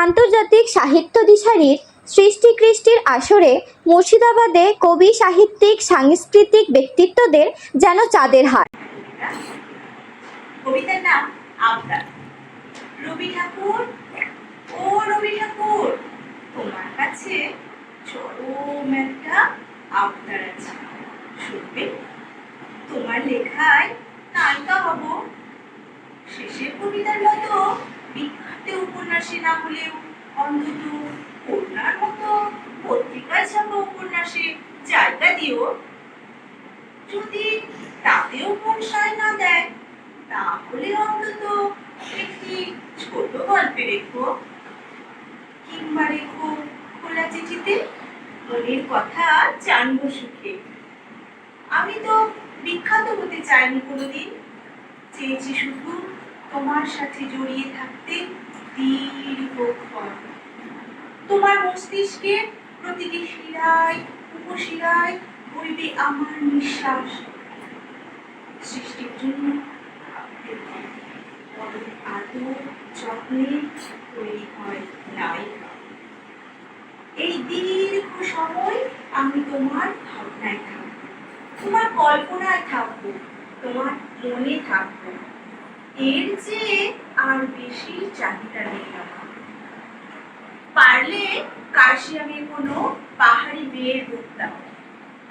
আন্তর্জাতিক সাহিত্য দিশারির সৃষ্টি কৃষ্টির আসরে মুর্শিদাবাদে কবি, সাহিত্যিক, সাংস্কৃতিক ব্যক্তিত্বদের যেন চাঁদের হাট। কবিতার নাম আবদার। রবি ঠাকুর, ও রবি ঠাকুর, তোমার কাছে চরম একটা আবদার আছে, শুনবে? তোমার লেখায় নায়িকা হব। শেষের কবিতার মতো বিখ্যাত উপন্যাসী না হলেও অন্তত কন্যার মতো পত্রিকায় ছাপা উপন্যাসে জায়গা দিও। যদি তাতেও মন সায় না দেয়, তাহলে অন্তত একটি ছোট গল্পে রেখো, কিংবা রেখো খোলা চিঠিতে মনের কথা জানবো সুখে। আমি তো বিখ্যাত হতে চাইনি কোনোদিন, চেয়েছি শুধু তোমার সাথে জড়িয়ে থাকতে দীর্ঘক্ষণ। তোমার মস্তিষ্কে প্রতিটি শিরায় উপশিরায় বইবে আমার নিঃশ্বাস। সৃষ্টির জন্য আদর যত্নে তৈরি হয় নায়িকা। এই দীর্ঘ সময় আমি তোমার ভাবনায় থাকবো, তোমার কল্পনায় থাকবো, তোমার মনে থাকবো। এর চেয়ে আর বেশি চাহিদা নেই আমার। পারলে কার্শিয়ামের কোনো পাহাড়ি মেয়ের রূপ দাও,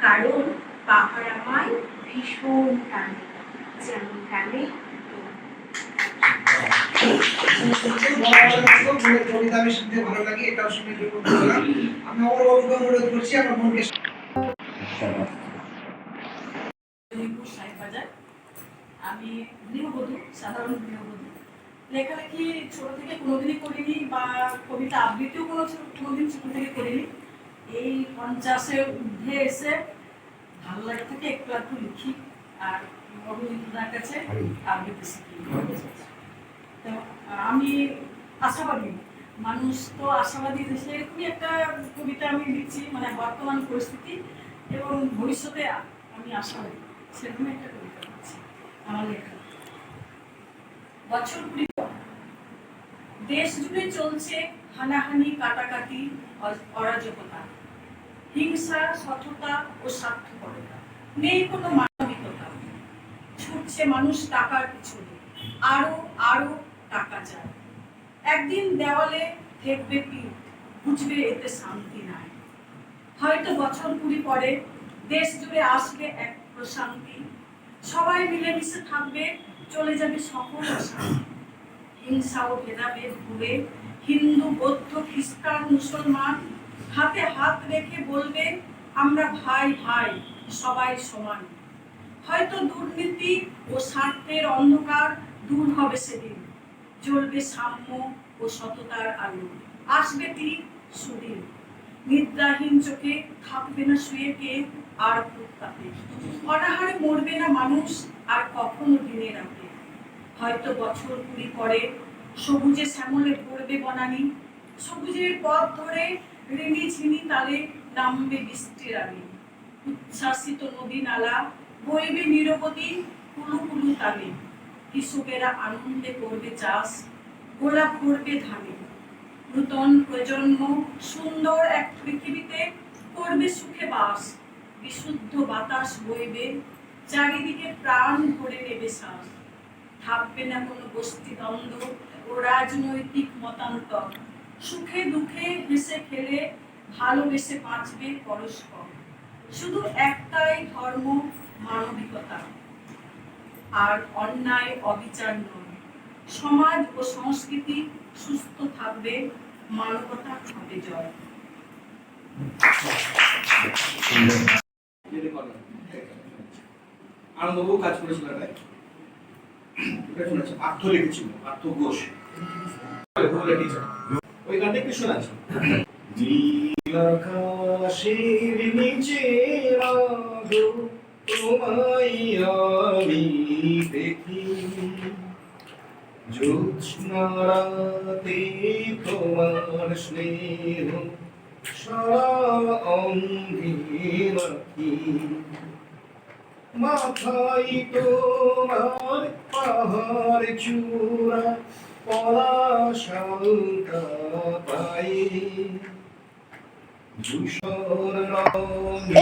কারণ পাহাড় আমায় ভীষণ টানে, যেমন টানে কবিতা আমি শুনতে ভালো লাগে, এটাও শুনে বললাম। আমি আমার অনুরোধ করছি আমার মনকে। আমি গৃহবধূ, সাধারণ গৃহবধূ। লেখালেখি ছোট থেকে কোনোদিনই করিনি, বা কবিতা আবৃত্তিও কোনোদিন ছোট থেকে করিনি। এই 50-এ ঊর্ধ্বে এসে ভালো লাগে থেকে একটু একটু লিখি, আর রবীন্দ্রনাথের কাছে আবৃত্তি শিখি। তো আমি আশাবাদী মানুষ, তো আশাবাদী সেরকমই একটা কবিতা আমি লিখছি, মানে বর্তমান পরিস্থিতি এবং ভবিষ্যতে আমি আশাবাদী, সেরকমই একটা কবিতা লিখছি আমার লেখা। বছর 20 দেশ জুড়ে চলছে হানাহানি, কাটাকাটি, অরাজকতা, হিংসা, সততা ও স্বার্থপরতা, নেই কোনো মানবিকতা। ছুটছে মানুষ টাকার পিছনে, আরো আরো টাকা চায়। একদিন দেওয়ালে ঠেকবে পিঠ, বুঝবে এতে শান্তি নাই। হয়তো বছর 20 পরে দেশ জুড়ে আসবে এক প্রশান্তি, সবাই মিলেমিশে থাকবে, চলে যাবে সকল অশান্তি। হিংসা ও ভেদাভেদ ভুলে হিন্দু, বৌদ্ধ, খ্রিস্টান, মুসলমান হাতে হাত রেখে বলবে আমরা ভাই ভাই, সবাই সমান। হয়তো দুর্নীতি ও স্বার্থের অন্ধকার দূর হবে সেদিন, জ্বলবে সাম্য ও সততার আলো, আসবে তীর সুদিন। নিদ্রাহীন চোখে থাকবে না শুয়ে কে আর প্রতাপে, অনাহারে মরবে না মানুষ আর কখনো দিনের রাতে। হয়তো বছর 20 পরে সবুজে শ্যামলে ভরবে বনানী, সবুজের পথ ধরে ঋণী ঝিনি তালে নামবে বৃষ্টির আগে। উচ্ছ্বাসিত নদী নালা বইবে নিরবধি কুলু কুলু তালে, কৃষকেরা আনন্দে করবে চাষ, গোলাপ ভরবে ধানে। নূতন প্রজন্ম সুন্দর এক পৃথিবীতে করবে সুখে বাস, বিশুদ্ধ বাতাস বইবে, চারিদিকে প্রাণ ভরে নেবে শ্বাস। থাকবে না কোনো গোষ্ঠী দ্বন্দ্ব ও রাজনৈতিক মতান্তর, সুখে দুঃখে হেসে খেলে ভালোবেসে বাঁচবে পরস্পর। শুধু একটাই ধর্ম, মানবিকতা, আর অন্যায় অবিচার নয়। সমাজ ও সংস্কৃতি সুস্থ থাকবে, মানবতা হবে জয়। আনন্দবাবু কাজ করেছিল, পার্থ লিখেছিল, পার্থ ঘোষ। ওই গানটা একটু শোনাচ্ছি। নীল আকাশের নিচে রাধো তোমায় আমি দেখি, জ্যোৎস্না রাতে তোমার স্নেহ সারা অঙ্গে মাখি, মাথায় তোমার পাহাড় চূড়া পলাশালটা পাই।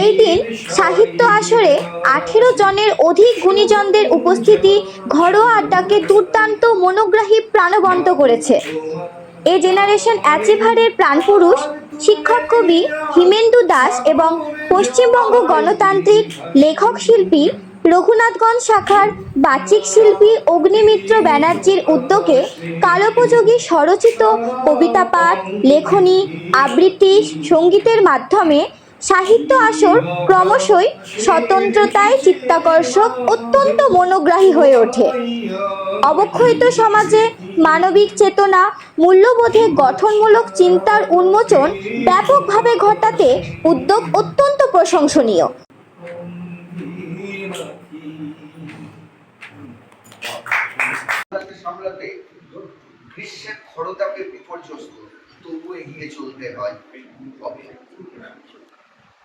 এই দিন সাহিত্য আসরে 18 জনের অধিক গুণীজনদের উপস্থিতি ঘরোয়া আড্ডাকে দুর্দান্ত মনোগ্রাহী প্রাণবন্ত করেছে। এ জেনারেশন অ্যাচিভারের প্রাণপুরুষ শিক্ষক কবি হিমেন্দু দাস এবং পশ্চিমবঙ্গ গণতান্ত্রিক লেখক শিল্পী রঘুনাথগঞ্জ শাখার বাচিক শিল্পী অগ্নিমিত্র ব্যানার্জির উদ্যোগে কালোপযোগী স্বরচিত কবিতা পাঠ, লেখনী, আবৃত্তি, সঙ্গীতের মাধ্যমে সাহিত্য আসর ক্রমশই স্বতন্ত্রতায় চিত্তাকর্ষক, অত্যন্ত মনোগ্রাহী হয়ে ওঠে। অবক্ষয়িত সমাজে মানবিক চেতনা, মূল্যবোধে গঠনমূলক চিন্তার উন্মোচন ব্যাপকভাবে ঘটাতে উদ্যোগ অত্যন্ত প্রশংসনীয়। সামলাতে গ্রীষ্মের খরতাপে বিপর্যস্ত, তবু এগিয়ে চলতে হয়। তবে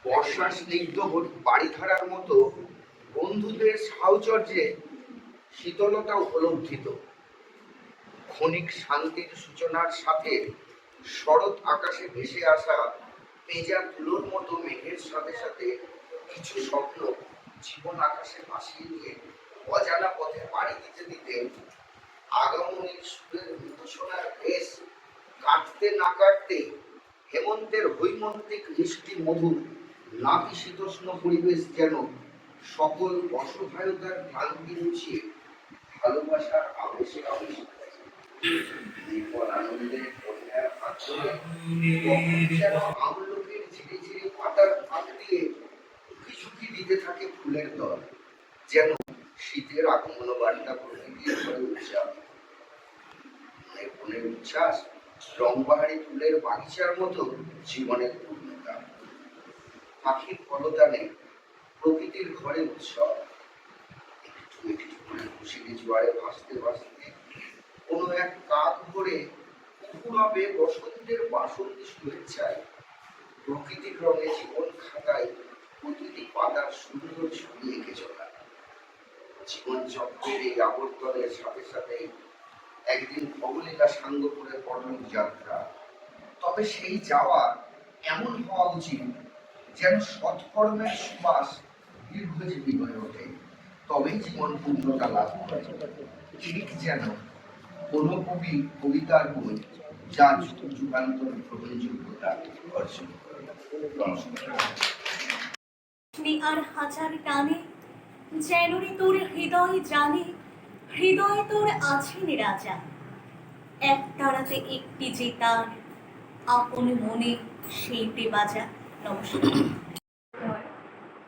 বর্ষার স্নিগ্ধ বাড়িধারার মতো বন্ধুদের সাহচর্যে শীতলতা উপলব্ধিত। ক্ষণিক শান্তির সূচনার সাথে শরৎ আকাশে ভেসে আসা পেঁজা তুলোর মতো মেঘের সাথে সাথে কিছু স্বপ্ন জীবন আকাশে ভাসিয়ে নিয়ে অজানা পথে পাড়ি দিতে দিতে আগমনের সুরের মৃদুসোনার ভেস কাটতে না কাটতে হেমন্তের হৈমন্তিক মিষ্টি মধুর নাতিশীতোষ্ণ পরিবেশ যেন সকল অসহায়তার ক্লান্তি মুছিয়ে ভালোবাসার আবেশে আবেশে নির্মল আনন্দে কন্যার হাত ধরে যেন আমলকির ঝিরি ঝিরি পাতার ফাঁক দিয়ে ঝুঁকি দিতে থাকে ফুলের দল, যেন শীতের আগমন বার্তা প্রকৃতির ঘরে উচ্ছ্বাস। মনের উচ্ছ্বাস রংবাহারি ফুলের বাগিচার মতো জীবনের পূর্ণতা। পাখির কলতানে প্রকৃতির ঘরে উৎসব। একটু একটু করে খুশির জোয়ারে ভাসতে ভাসতে কোনো এক কাক ভরে উপরবে বসন্তের বাসন্তী শুভেচ্ছায় প্রকৃতির রঙে জীবন খাতায় প্রতিটি পাতার সুন্দর ছবি এঁকে চলা। জীবন চক্রের এই আবর্তনের সাথে সাথে একদিন অবলীলা সাঙ্গ করে পরলোক যাত্রা। তবে সেই যাওয়া এমন হওয়া উচিত যেন সৎকর্মের সুবাস দীর্ঘজীবী হয়ে ওঠে, তবেই জীবন পূর্ণতা লাভ করে। ঠিক যেন কোনো কবি কবিতার বই যা যুগান্তর গ্রহণযোগ্যতা অর্জন করে। আর হাজার টানে যেন রে তোর হৃদয় জানে, হৃদয় তোর আছেন রাজা। এক তারাতে একটি যে তার আপন মনে সেইটে বাজা। নমস্কার।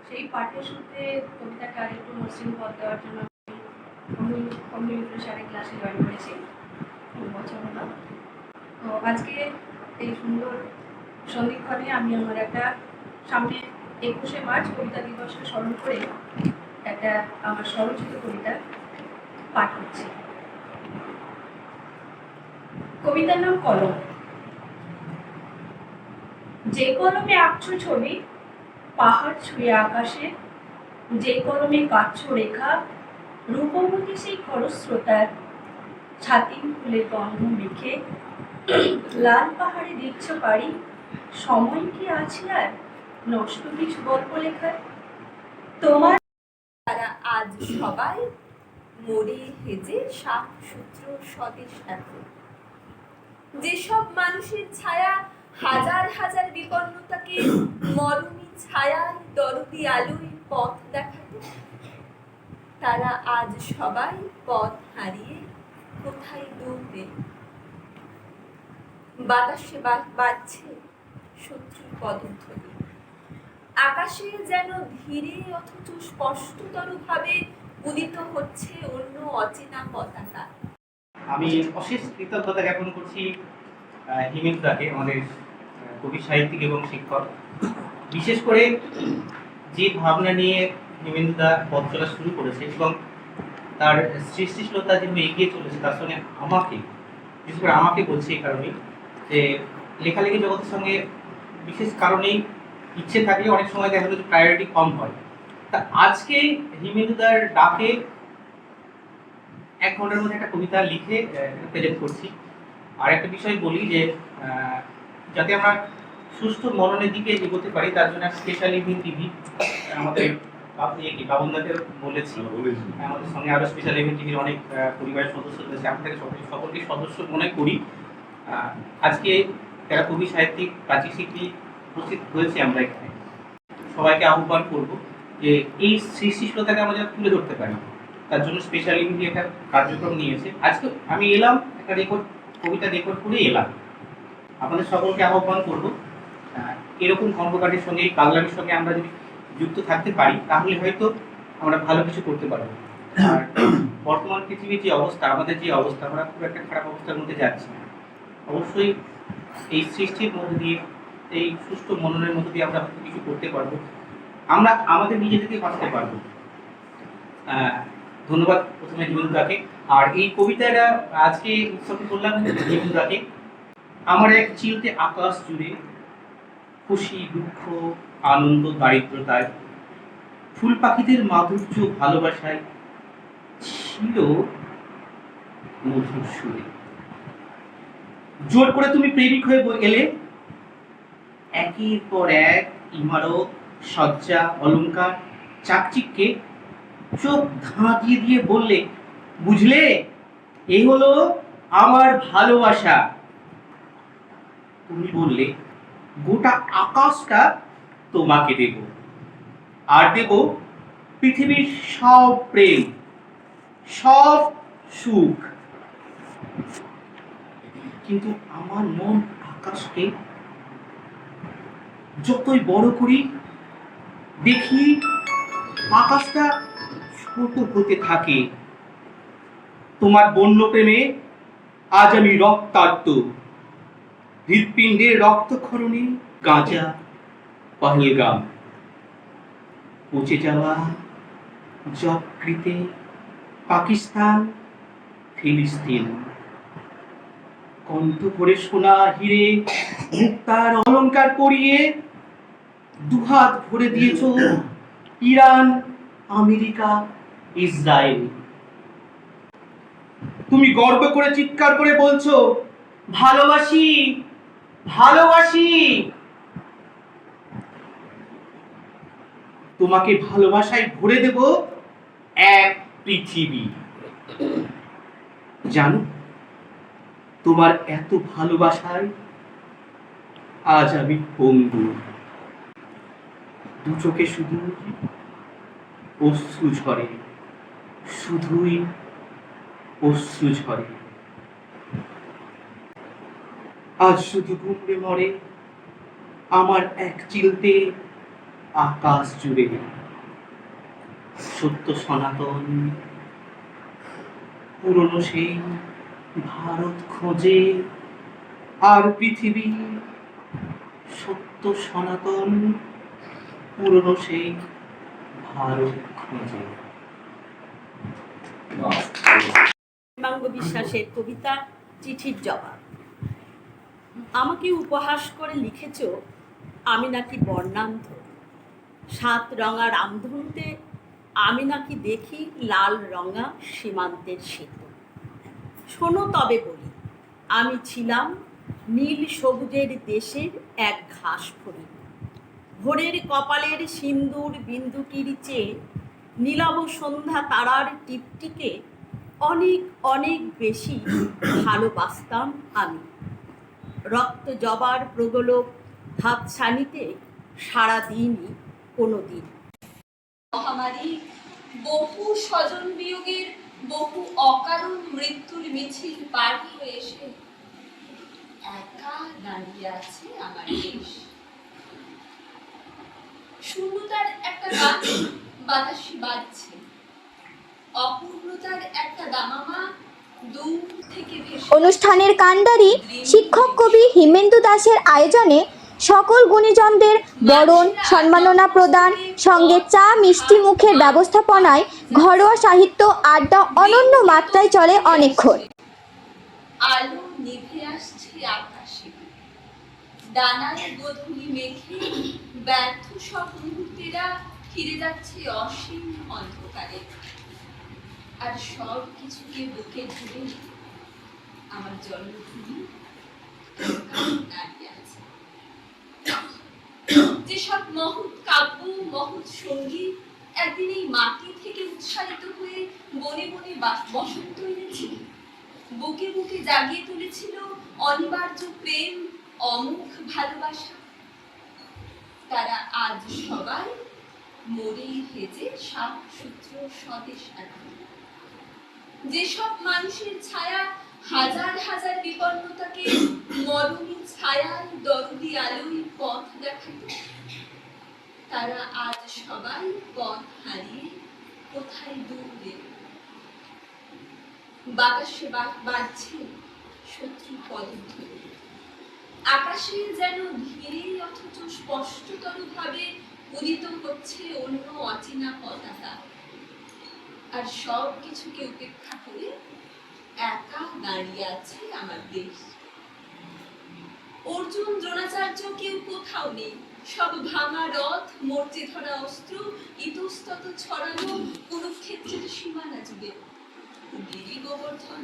সেই পাঠের সূত্রে কবিতাকে আরেকটু মসৃণ পথ দেওয়ার জন্য অগ্নিমিত্র স্যারের ক্লাসে জয়েন করেছি 2 বছর হলো। তো আজকে এই সুন্দর সন্ধিক্ষণে আমি আমার একটা সামনে 21শে মার্চ কবিতা দিবসকে স্মরণ করে একটা আমার স্বরচিত কবিতা পাঠ করছি। কবিতার নাম কলম। যে কলমে আঁকছো ছবি পাহাড় ছুঁয়ে আকাশে, যে কলমে কাটছো রেখা রূপবতী সেই খরস্রোতার, ছাতি ফুলের গন্ধ মেখে লাল পাহাড়ে দিচ্ছ পাড়ি, সময় কি আছে আর নষ্ট কিছু গল্প লেখার? তোমার তারা আজ সবাই মরে হেজে সাত সূত্র স্বদেশ এত। যেসব মানুষের ছায়া হাজার হাজার বিপন্নতাকে মরণী ছায়ায় দরদি আলোয় পথ দেখাতো, তারা আজ সবাই পথ হারিয়ে কোথায় দৌড়ে। বাতাসে বাজছে শত্রুর পদধ্বনি, আকাশে যেন ধীরে অথচ স্পষ্টতর ভাবে উদিত হচ্ছে অন্য অচেনা পতাকা। আমি অশেষ কৃতজ্ঞতা জ্ঞাপন করছি হিমেন্দাকে, আমাদের কবি সাহিত্যিক এবং শিক্ষক। বিশেষ করে যে ভাবনা নিয়ে হিমেন্দা পথ চলা শুরু করেছে এবং তার সৃষ্টিশীলতা যেভাবে এগিয়ে চলেছে, তার সঙ্গে বিশেষ করে আমাকে বলছে এই কারণে যে লেখালেখি জগতের সঙ্গে বিশেষ কারণেই ইচ্ছে থাকলে অনেক সময় দেখা যায় প্রায়োরিটি কম হয়। তা আজকে হিমেন্দুদার ডাকে 1 ঘন্টার মধ্যে একটা কবিতা লিখে প্রেজেন্ট করছি। আর একটা বিষয় বলি যে যাতে আমরা সুষ্ঠু মননের দিকে এগোতে পারি তার জন্য স্পেশাল ইভিনিং টিভি আমাদের বাবুনদাকে বলেছি, আমাদের সঙ্গে আরো স্পেশাল ইভিনিং টিভির অনেক পরিবারের সদস্য রয়েছে। আপনাদের সকলকে সদস্য মনে করি। আজকে যারা কবি সাহিত্যিক প্রাচী শিল্পী উপস্থিত হয়েছে আমরা এখানে সবাইকে আহ্বান করব যে এই সৃষ্টিশীলতাকে আমরা যেন তুলে ধরতে পারি, তার জন্য স্পেশাল ইভিনিং একটা কার্যক্রম নিয়েছে। আজকে আমি এলাম একটা কবিতা রেকর্ড করে এলাম। আপনাদের সকলকে আহ্বান করব এরকম কর্মকাণ্ডের সঙ্গে, এই পাগলামির সঙ্গে আমরা যদি যুক্ত থাকতে পারি তাহলে হয়তো আমরা ভালো কিছু করতে পারবো। আর বর্তমান পৃথিবীর যে অবস্থা, আমাদের যে অবস্থা, আমরা খুব একটা খারাপ অবস্থার মধ্যে যাচ্ছি। অবশ্যই এই সৃষ্টির মধ্যে দিয়ে, এই সুষ্ঠু মননের মধ্যে দিয়ে আমরা হয়তো কিছু করতে পারবো, আমরা আমাদের নিজেদেরকে বাঁচতে পারবো। ধন্যবাদ প্রথমে হিমেন্দ্রদাকে। আর এই কবিতাটা আজকে উৎসর্গ করলাম হিমেন্দ্রদাকে। আমার এক চিলতে আকাশ জুড়ে খুশি, দুঃখ, আনন্দ, দারিদ্রতায়, ফুল পাখিদের মাধুর্য, ভালোবাসায় ছিল মধুর সুরে। জোর করে তুমি প্রেমিক হয়ে এলে, একের পর এক ইমারত, সজ্জা, অলংকার, চাকচিক্যে চোখ ধাঁধিয়ে দিয়ে বললে, বুঝলে এই হলো আমার ভালোবাসা। তুমি বললে, গোটা আকাশটা তোমাকে দেব, আর দেব পৃথিবীর সব প্রেম, সব সুখ। কিন্তু আমার মন আকাশকে যতই বড় করি, দেখি আকাশটা ছোট হতে থাকে। তোমার বন্য প্রেমে আজ আমি রক্তার্ত, হৃৎপিণ্ডের রক্তক্ষরণে গাঁজা, পহেলগাম, পচে যাওয়া যকৃতে পাকিস্তান, ফিলিস্তিন। কণ্ঠ ভরে সোনা, হিরে, মুক্তার অলংকার পরিয়ে দুহাত ভরে দিয়েছ ইরান, আমেরিকা, ইসরায়েল। তুমি গর্ব করে চিৎকার করে বলছো, ভালোবাসি, ভালোবাসি। তোমাকে ভালোবাসায় ভরে দেব এক পৃথিবী। জানো, তোমার এত ভালোবাসায় আজ আমি পঙ্গু। দু চোখে শুধু অশ্রু ঝরে, শুধুই অশ্রু ঝরে। আজ শুধু ঘুমড়ে মরে আমার এক চিলতে আকাশ জুড়ে। সত্য সনাতন পুরনো সেই ভারত খোঁজে, আর পৃথিবী সত্য সনাতন পুরনো সেই ভারত খোঁজে। হেমাঙ্গ বিশ্বাসের কবিতা চিঠির জবাব। আমাকে উপহাস করে লিখেছ আমি নাকি বর্ণান্ধ, 7 রঙা রামধনুতে আমি নাকি দেখি লাল রঙা সীমান্তের সেতু। শোনো তবে বলি, আমি ছিলাম নীল সবুজের দেশের এক ঘাস ফড়িং। ভোরের কপালের সিন্দুর বিন্দুটির চেয়ে নীলাভ সন্ধ্যা তারার টিপটিকে অনেক অনেক বেশি ভালোবাসতাম আমি। রক্ত জবার প্রগলক হাতছানিতে সারাদিনই কোনো দিন। মহামারী, বহু স্বজন বিয়োগের, বহু অকারণ মৃত্যুর মিছিল পার হয়ে এসে একা দাঁড়িয়ে আছে আমার দেশ। শূন্যতার একটা গান বাতাসে বাজছে, অপূর্ণতার একটা দামামা দূর থেকে ভেসে। অনুষ্ঠানের কান্ডারি শিক্ষক কবি হিমেন্দু দাসের আয়োজনে সকল গুণীজনদের বরণ সম্মাননা প্রদান, সঙ্গে চা মিষ্টি মুখের ব্যবস্থাপনায় ঘরোয়া সাহিত্য আড্ডা অনন্য মাত্রায় চলে অনেকক্ষণ। আলো নিভে আসছে আকাশে, ডানার গোধূলি মেঘে ব্যর্থ সব মুহূর্তেরা ফিরে যাচ্ছে অসীম অন্ধকারে। আর সব কিছুকে বুকে ধরে আমার জন্মভূমি দাঁড়িয়ে আছে। যেসব মহৎ কাব্য, মহৎ সঙ্গীত একদিন এই মাটি থেকে উৎসারিত হয়ে বনে বনে বসন্ত এনেছিল, বুকে বুকে জাগিয়ে তুলেছিল অনিবার্য প্রেম, অমুখ ভালোবাসা, তারা আজ সবাই মরে হেজে সাত সূত্র স্বদেশ আনন্দ। যেসব মানুষের ছায়া হাজার হাজার বিপন্নতাকে মরণী ছায়ার দরদি আলোয় পথ দেখাত, তারা আজ সবাই পথ হারিয়ে কোথায় দূরে। বাতাসে বাজছে শত্রু পদধ্বনি, আকাশে যেন ধীরে অথচ স্পষ্টতর ভাবে উদিত হচ্ছে অন্য অচেনা পতাকা। আর সব কিছুকে উপেক্ষা করে একা দাঁড়িয়ে আছে আমার দেশ। অর্জুন, দ্রোণাচার্য কেউ কোথাও নেই, সব ভাঙা রথ, মরচে ধরা অস্ত্র ইতস্তত ছড়ানো কুরুক্ষেত্রের সীমানা জুড়ে। দেবী গোবর্ধন,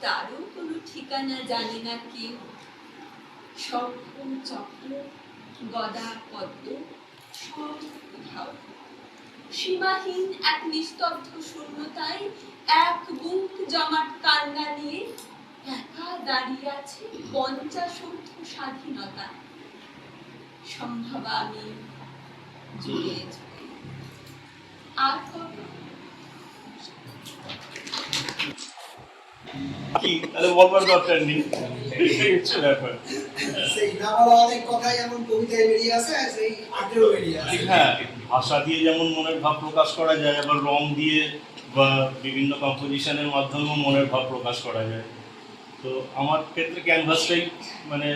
তারও কোনো ঠিকানা জানে না কেউ। শঙ্খ চক্র গদা পদ্ম সব কোথাও। সীমাহীন এক নিস্তব্ধ শূন্যতায় এক বুক জমাট কান্না নিয়ে একা দাঁড়িয়ে আছে 50 স্বাধীনতা। সম্ভব আমি জুড়ে জুড়ে আর কত। কি তাহলে বলবার দরকার নেই, এই হচ্ছে ব্যাপার। সেই না বলা অনেক কথাই এমন কবিতায় বেরিয়ে আসে, সেই আর্টেও বেরিয়ে আসে। হ্যাঁ, ভাষা দিয়ে যেমন মনের ভাব প্রকাশ করা যায়, আবার রং দিয়ে বা বিভিন্ন কম্পোজিশনের মাধ্যমেও মনের ভাব প্রকাশ করা যায়। তো আমার ক্ষেত্রে ক্যানভাসটাই মানে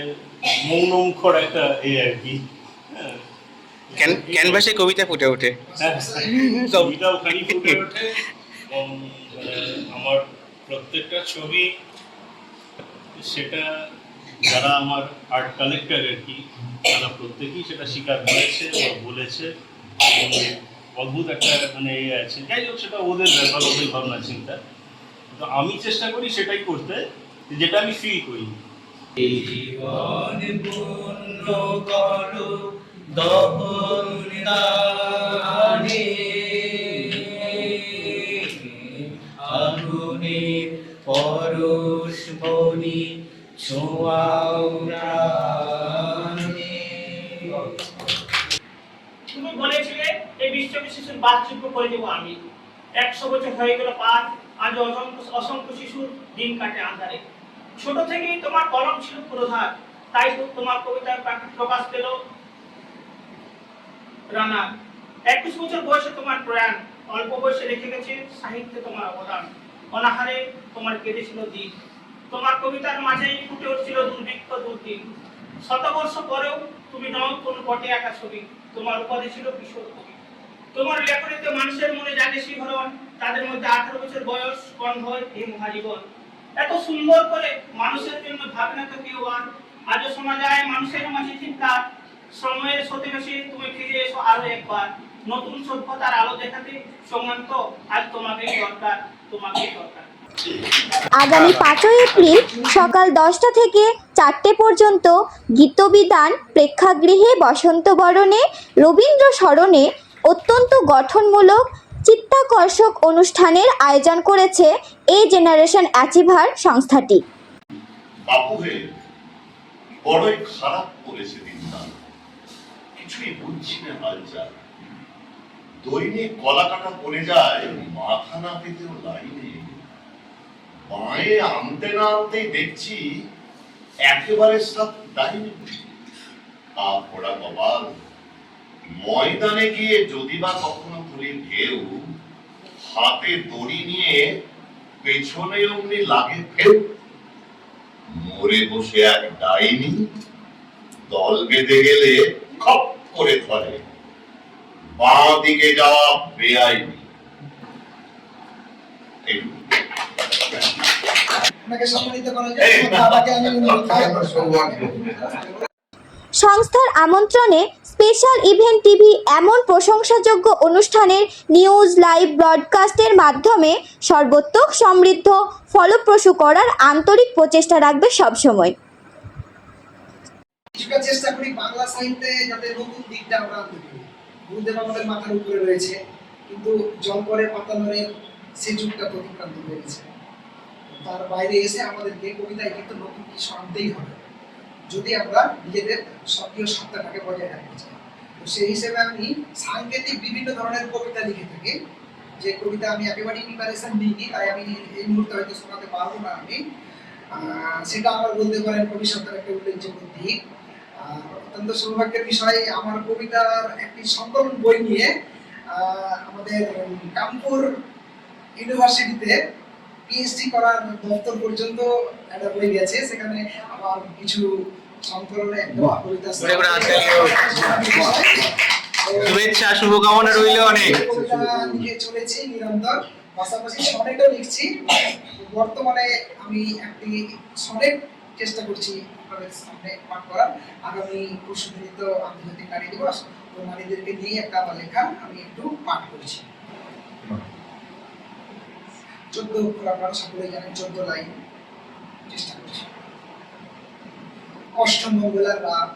মৌনমুখর একটা আর কি। হ্যাঁ, ক্যানভাসে কবিতা ফুটে ওঠে। হ্যাঁ, কবিতা ওখানেই ফুটে ওঠে। এবং আমার প্রত্যেকটা ছবি, সেটা যারা আমার আর্ট কালেক্টর আর কি, তারা প্রত্যেকেই সেটা স্বীকার করেছে বা বলেছে। অদ্ভুত একটা মানে আছে, যাই হোক সেটা ওদের ব্যাপার, ওদের ভাবনা চিন্তা। তো আমি চেষ্টা করি সেটাই করতে, যেটা আমি ফিল করি। এই জীবন পূর্ণ করো দহন দানে, আগুনের পরশ বনি ছোঁয়াও প্রাণে। তুমি বলেছিলে এই বিশ্বকে শিশুর বাসযোগ্য করে দেবো আমি। 100 বছর হয়ে গেল পার, আজ অসংখ্য শিশুর দিন কাটে আঁধারে। ছোট থেকেই তোমার কলম ছিল প্রধান, তাই তো তোমার কবিতার প্রকাশ পেল রানা। 21 বছর বয়সে তোমার প্রয়াণ, অল্প বয়সে রেখে গেছে সাহিত্যে তোমার অবদান। অনাহারে তোমার কেটেছিল দিন, তোমার কবিতার মাঝেই ফুটে উঠছিল দুর্ভিক্ষ দুর্দিন। শতবর্ষ পরেও তুমি নও কোন বটে একা ছবি, তোমার উপাধি ছিল কিশোর কবি। তোমার লেখনীতে মানুষের মনে জাগে শিহরণ, তাদের মধ্যে 18 বছর বয়স বন্ধ এই মহাজীবন। এত সুন্দর করে মানুষের জন্য ভাবে না তো কেউ আর, আজও শোনা যায় মানুষের মাঝে চিৎকার। সময়ের সাথে বেশি তুমি ফিরে এসো আরো একবার, নতুন সভ্যতার আলো দেখাতে সীমান্ত আজ তোমাকেই দরকার, তোমাকেই দরকার। আগামী 5ই এপ্রিল সকাল 10টা থেকে 4টে পর্যন্ত গীতবিতান প্রেক্ষাগৃহে বসন্ত বরণে রবীন্দ্র স্মরণে অত্যন্ত গঠনমূলক চিত্তাকর্ষক অনুষ্ঠানের আয়োজন করেছে এই জেনারেশন অ্যাচিভার সংস্থাটি। বাপুহে বড়ই খারাপ করেছে দিনটা, কিছুই বুঝছি না হালচাল। দৈনিক কলা কাটা পড়ে যায় মাথা না পেতেও লাইনে, বাঁয়ে আনতে না আনতেই দেখছি একেবারে সব ডাইনি। পড়া কপাল, ময়দানে গিয়ে যদি বা কখনো তুলি ঢেউ, হাতে দড়ি নিয়ে পেছনে অমনি লাগে ফেউ। মরে বসে এক ডাইনি, দল বেঁধে গেলে খপ করে ধরে, বাঁ দিকে যাওয়া বেআইনি। আপনাকে সম্মানিত করার জন্য আমি অনুরোধ করব। সংস্থার আমন্ত্রণে স্পেশাল ইভেন্ট টিভি এমন প্রশংসাযোগ্য অনুষ্ঠানের নিউজ লাইভ ব্রডকাস্টের মাধ্যমে সর্বোত্তক সমৃদ্ধ ফলপ্রসূ করার আন্তরিক প্রচেষ্টা রাখবে সবসময়। কিছুটা চেষ্টা করি বাংলা সাহিত্যে যাতে নতুন দিকটা আমরা আনতে পারি। গুরুদেব আমাদের মাথার উপরে রয়েছে, কিন্তু জল পরে পাতা নড়ের সে যুগটা অতিক্রান্ত হয়ে গেছে। তার বাইরে এসে আমাদেরকে কবিতায় কিন্তু নতুন কিছু আনতেই হবে যদি আমরা নিজেদের সক্রিয় সত্তাটাকে বজায় রাখতে চাই। তো সেই হিসেবে আমি সাংকেতিক বিভিন্ন ধরনের কবিতা লিখে থাকি, যে কবিতা আমি একেবারেই প্রিপারেশন নিইনি, তাই আমি এই মুহূর্তে হয়তো শোনাতে পারবো না। আমি সেটা আমার বলতে পারেন ভবিষ্যতের একটা উল্লেখযোগ্য দিক। অত্যন্ত সৌভাগ্যের বিষয়, আমার কবিতার একটি সংকলন বই নিয়ে আমাদের কানপুর ইউনিভার্সিটিতে পিএইচডি করার দপ্তর পর্যন্ত একটা বই গেছে। সেখানে আমার কিছু সংকলনে কবিতা শুভেচ্ছা শুভকামনা রইল অনেক। কবিতা লিখে চলেছি নিরন্তর, পাশাপাশি সনেটও লিখছি। বর্তমানে আমি একটি সনেট চেষ্টা করছি আপনাদের সামনে পাঠ করার। আগামী পরশুদিনই তো আন্তর্জাতিক নারী দিবস, তো নারীদেরকে নিয়ে একটা আমার লেখা আমি একটু পাঠ করছি। 14 অক্ষর, আপনারা সকলেই জানেন, 14 লাইন চেষ্টা করছি। অষ্টমঙ্গলার রাত,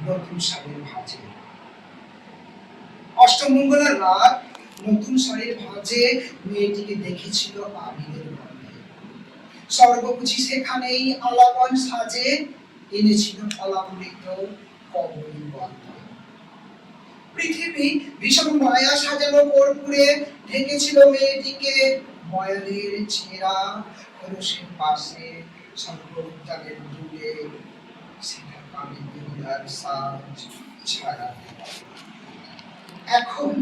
নতুন শাড়ির ভাঁজে। অষ্টমঙ্গলার রাত, নতুন শাড়ির ভাঁজে মেয়েটিকে দেখেছিল আবিরের গন্ধে। স্বর্গ বুঝি সেখানেই আলাপন সাজে, এনেছিল ফলামৃত কবরী গন্ধ। পৃথিবী ভীষণ মায়া সাজানো কর্পূরে ঢেকেছিল মেয়েটিকে ময়ালের ছেঁড়া খরসের পাশে সর্বোদ্যানের দূরে। সেটা কানে বেহুলার সাজ ছাড়া এখন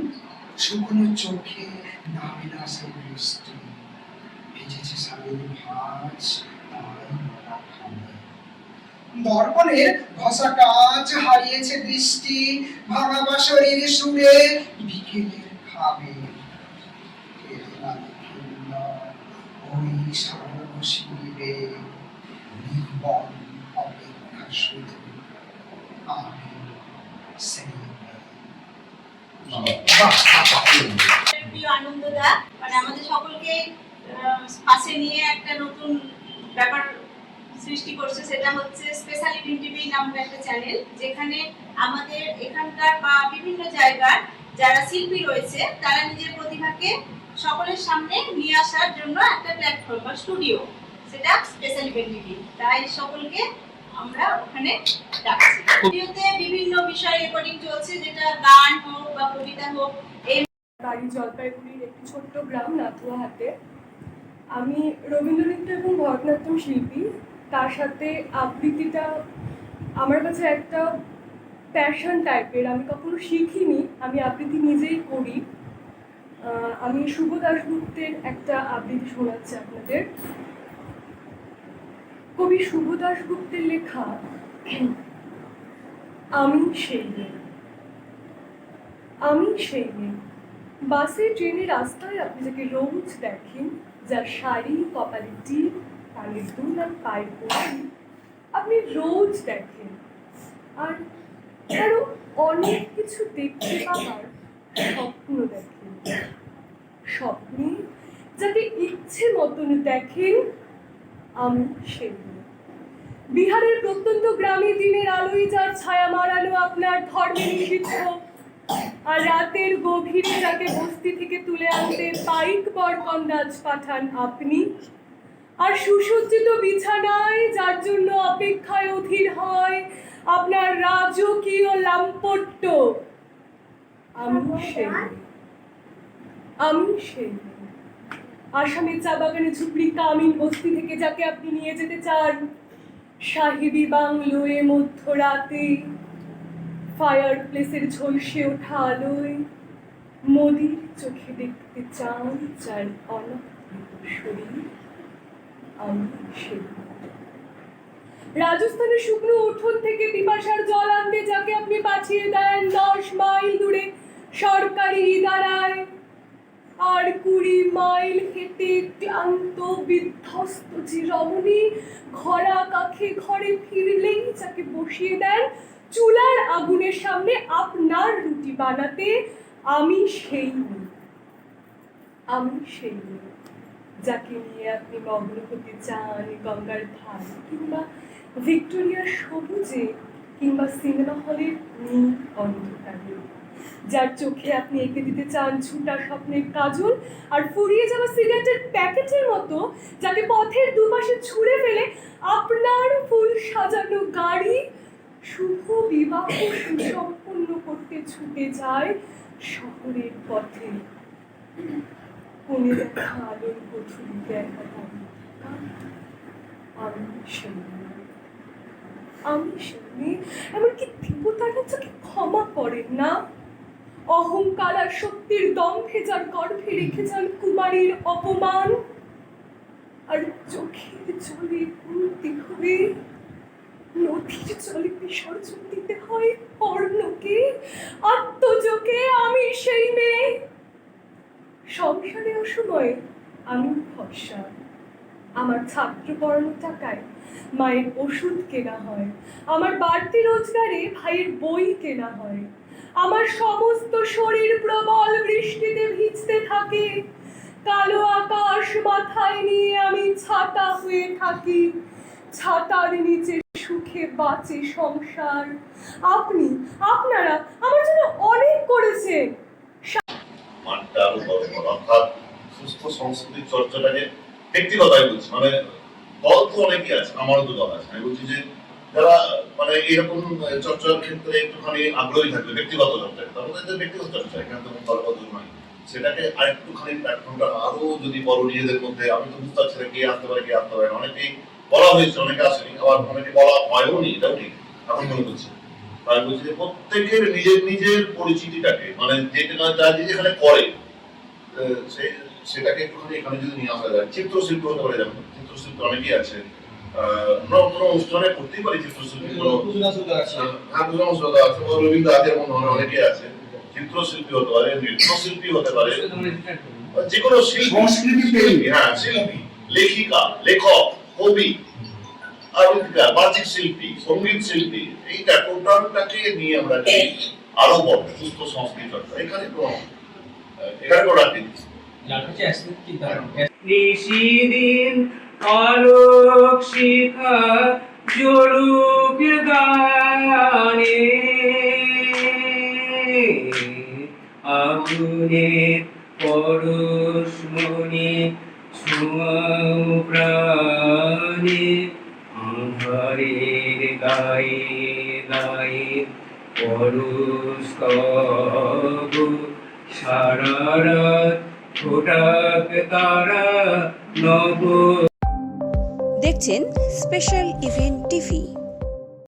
শুকনো চোখে নামে না সে বৃষ্টি, ভিজেছে শাড়ির ভাঁজ তাই মরা খাবে। দর্পণের ঘষা কাজ হারিয়েছে দৃষ্টি, ভাঙা বাঁশরির সুরে বিকেলের খাবে। ওই সাহসীবে নির্বন অপেক্ষা শুধু আমি সেই প্রিয় আনন্দদা, মানে আমাদের সকলকে পাশে নিয়ে একটা নতুন ব্যাপার সৃষ্টি করছে। সেটা হচ্ছে স্পেশাল ইভেন্ট টিভি নামক একটা চ্যানেল, যেখানে আমাদের এখানকার বা বিভিন্ন জায়গার যারা শিল্পী রয়েছে তারা নিজের প্রতিভাকে সকলের সামনে নিয়ে আসার জন্য একটা প্ল্যাটফর্ম বা স্টুডিও, সেটা স্পেশাল ইভেন্ট টিভি। তাই সকলকে আমরা ওখানে ডাকছি। ভিডিওতে বিভিন্ন বিষয়ে রেকর্ডিং চলছে, যেটা গান হোক বা কবিতা হোক। এই বাড়ি জলপাইগুড়ির একটি ছোট্ট গ্রাম নাথুয়াহাটে। আমি রবীন্দ্রনৃত্য এবং ভরতনাট্যম শিল্পী, তার সাথে আবৃত্তিটা আমার কাছে একটা প্যাশন টাইপের। আমি কখনো শিখিনি, আমি আবৃত্তি নিজেই করি। আমি শুভ দাশগুপ্তের একটা আবৃত্তি শোনাচ্ছি আপনাদের। কবি শুভ দাশগুপ্তের লেখা আমি সেই মেয়ে। আমি সেই মেয়ে, বাসে ট্রেনে রাস্তায় আপনি যাকে রোজ দেখেন, যার শাড়ি, কপালে টিপ, কানের দুল আর পায়ের পশি আপনি রোজ দেখেন। আর আরো অনেক কিছু দেখতে পাওয়ার স্বপ্ন দেখেন। স্বপ্নে যাকে ইচ্ছে মতন দেখেন, আমি সেই মেয়ে। বিহারের প্রত্যন্ত গ্রামে দিনের আলোয় যার ছায়া মারানো আপনার ধর্মে নিষিদ্ধ, আর রাতের গভীরে যাকে বস্তি থেকে তুলে আনতে পাইক বরকন্দাজ পাঠান আপনি, আর সুসজ্জিত বিছানায় যার জন্য অপেক্ষায় অধীর হয় আপনার রাজকীয় লাম্পট্য, আমি সেই মেয়ে। আমি সেই মেয়ে। আসামের চা বাগানে ঝুপড়ি কামিন বস্তি থেকে যাকে আপনি নিয়ে যেতে চান, সাহেবী বাংলোয় মধ্যরাতে ফায়ার প্লেসের ঝলসে ওঠা আলোয় মোদির চোখে দেখতে চান যার অনাবৃত শরীর, আমি সেই। রাজস্থানের শুকনো উঠোন থেকে পিপাসার জল আনতে যাকে আপনি পাঠিয়ে দেন 10 মাইল দূরে সরকারি ইদারায়, আর 20 মাইল হেঁটে ক্লান্ত বিধ্বস্ত যে রমণী ঘরা কাখে ঘরে ফিরলেই যাকে বসিয়ে দেন চুলার আগুনের সামনে আপনার রুটি বানাতে আমি সেই মেয়ে। আমি সেই মেয়ে যাকে নিয়ে আপনি মগ্ন হতে চান গঙ্গার ধার কিংবা ভিক্টোরিয়ার সবুজে কিংবা সিনেমা হলের নীল অন্ধকারে, যার চোখে আপনি এঁকে দিতে চান ঝুটা স্বপ্নের কাজল আর ফুরিয়ে যাওয়া সিগারেটের প্যাকেটের মতো, যাকে পথের দুপাশে ছুঁড়ে ফেলে আপনার ফুল সাজানো গাড়ি শুভ বিবাহ সুসম্পন্ন করতে ছুটে যায় শহরের পথে। কোণে দেখা আলোর গঠুরিতে একা দাঁড়িয়ে থাকা আমি সেই মেয়ে। আমি সেই মেয়ে, এমনকি দেবতারা যাকে ক্ষমা করেন না। অহংকার আর শক্তির দম্ভে যার গর্ভে রেখে যান কুমারীর অপমান, আর চোখের জলে পূর্তি হয়ে নদীর জলে বিসর্জন দিতে হয় অর্ণকে, আত্মযোগে। আমি সেই মেয়ে। সংসারে অসময়ে আমি ভরসা। আমার ছাত্র পড়ানোর টাকায় মায়ের ওষুধ কেনা হয়, আমার বাড়তি রোজগারে ভাইয়ের বই কেনা হয়, আমার সমস্ত শরীর প্রবল বৃষ্টিতে ভিজতে থাকে, কালো আকাশ মাথায় নিয়ে আমি ছাতা হয়ে থাকি, ছাতার নিচে সুখে বাঁচে সংসার। আপনারা আমার জন্য অনেক করেছেন। মানটা আরো বড় করা, অর্থাৎ সুস্থ সংস্কৃতির চর্চাটাকে ব্যক্তিগতই বলছি, মানে দল তো অনেকই আছে, আমারও তো দল আছে। আমি বলছি যে যারা মানে এরকম চর্চার ক্ষেত্রে একটুখানি আগ্রহী থাকবে ব্যক্তিগত চর্চায়, তাদের ব্যক্তিগত চর্চা, এখানে তো দলগত নয়, সেটাকে আরেকটুখানি প্ল্যাটফর্মটা আরো যদি বড় নিজেদের মধ্যে, আমি তো বুঝতে পারছি না কে আসতে পারে কে আসতে পারে না। অনেকেই বলা হয়েছে, অনেকে আসেনি, আবার অনেকে বলা হয়ও নি, এটাও ঠিক এখন মনে করছি। আমি বলছি যে প্রত্যেকের নিজের নিজের পরিচিতিটাকে, মানে যেটা যা যেখানে করে সেটাকে একটুখানি এখানে যদি নিয়ে আসা যায়। চিত্রশিল্পী হতে পারে, যেমন চিত্রশিল্পী অনেকেই আছে, কোনো অনুষ্ঠানে করতেই পারি চিত্রশিল্পী, হ্যাঁ পুজো আছে, রবীন্দ্র আছে, এরকম ধরনের অনেকেই আছে। চিত্রশিল্পী হতে পারে, নৃত্যশিল্পী হতে পারে, যে কোনো সংস্কৃতি শিল্পী, হ্যাঁ শিল্পী, লেখিকা, লেখক, কবি, আবৃত্তিকার, বাচিক শিল্পী, সঙ্গীত শিল্পী, এইটা টোটালটাকে নিয়ে আমরা আরো বড় সুস্থ সংস্কৃতি চর্চা এখানে কোনো রাখি নিশিদিন আলোক শিখা জলুক গানে, আগুনের পরশ মনে ছোঁয়াও প্রাণে, আঁধারের গায়ে গায়ে পরশ তব, সারা রাত ফোটাক তারা নব। দেখছেন স্পেশাল ইভেন্ট টিভি।